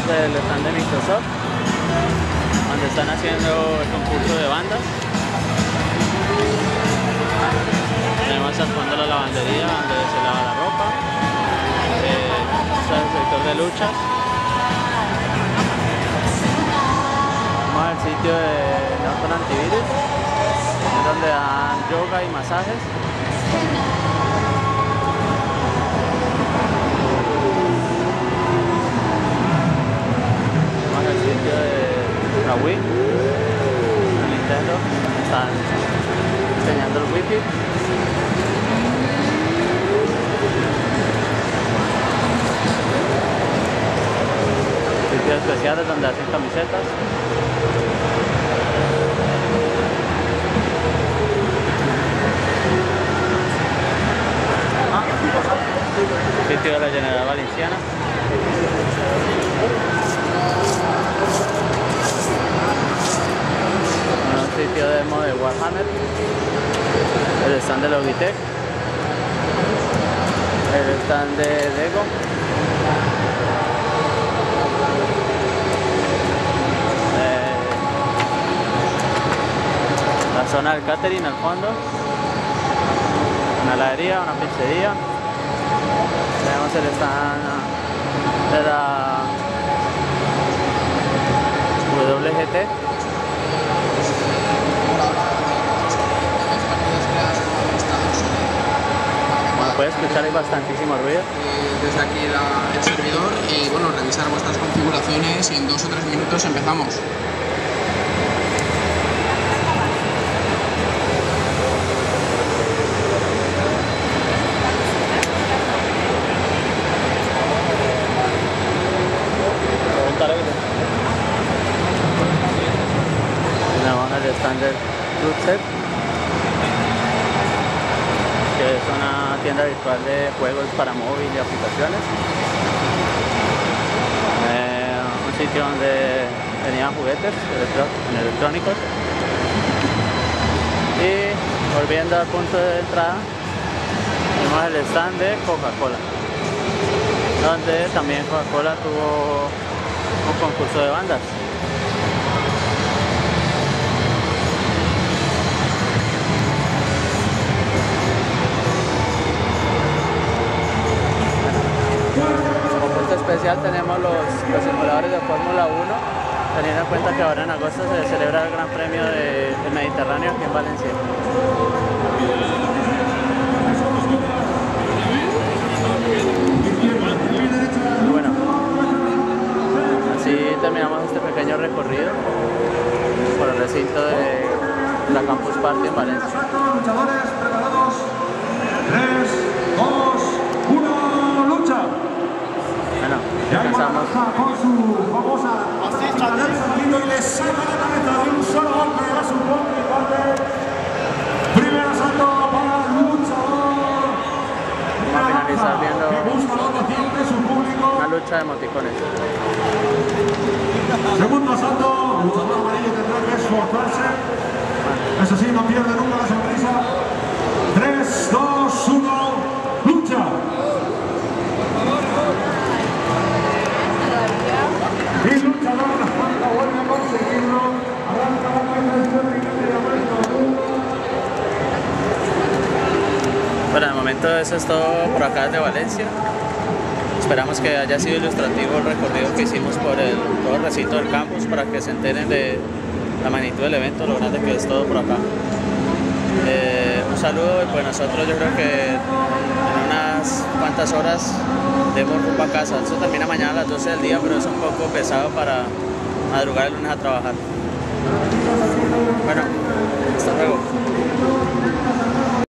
el stand de Microsoft, donde están haciendo el concurso de bandas. Tenemos al fondo la lavandería donde se lava la ropa. Está el sector de luchas. Vamos al sitio de Norton Antivirus, donde dan yoga y masajes. Vamos al sitio de la Wii, de Nintendo, están enseñando el Wi-Fi. Sitios especiales donde hacen camisetas. Sitio de la General Valenciana. Un sitio de demo de Warhammer. El stand de Logitech. El stand de Lego. La zona del catering al fondo. Una heladería, una pizzería. Tenemos el stand de la WGT. Como puedes escuchar, hay bastantísimo ruido. Desde aquí el servidor y bueno, revisar vuestras configuraciones y en 2 o 3 minutos empezamos. Tenemos el stand del Rootset, que es una tienda virtual de juegos para móvil y aplicaciones. Un sitio donde tenían juguetes electrónicos. Y volviendo al punto de entrada, tenemos el stand de Coca-Cola, donde también Coca-Cola tuvo un concurso de bandas. Como punto especial tenemos los simuladores de Fórmula 1, teniendo en cuenta que ahora en agosto se celebra el Gran Premio del Mediterráneo aquí en Valencia. Bueno, así terminamos este pequeño recorrido por el recinto de la Campus Party en Valencia. Luchadores preparados. 3, 2, 1, lucha. Bueno, empezamos. Con su famosa y le saca la cabeza de un solo golpe a su contrincante. Primer asalto para el luchador. Vamos a finalizar viendo que busca la atención de su público. una lucha de emoticones. Segundo asalto, el luchador amarillo tendrá que esforzarse. Eso sí, no pierde nunca la sonrisa. 3, 2, 1, lucha. Y el luchador la falta vuelve a conseguirlo. Arranca la cabeza del contrincante de América. Bueno, de momento eso es todo por acá desde Valencia. Esperamos que haya sido ilustrativo el recorrido que hicimos por todo el recinto del campus para que se enteren de la magnitud del evento, lo grande que es todo por acá. Un saludo y pues nosotros yo creo que en unas cuantas horas debemos rumbo a casa. Eso termina mañana a las 12 del día, pero es un poco pesado para madrugar el lunes a trabajar. Bueno, hasta luego.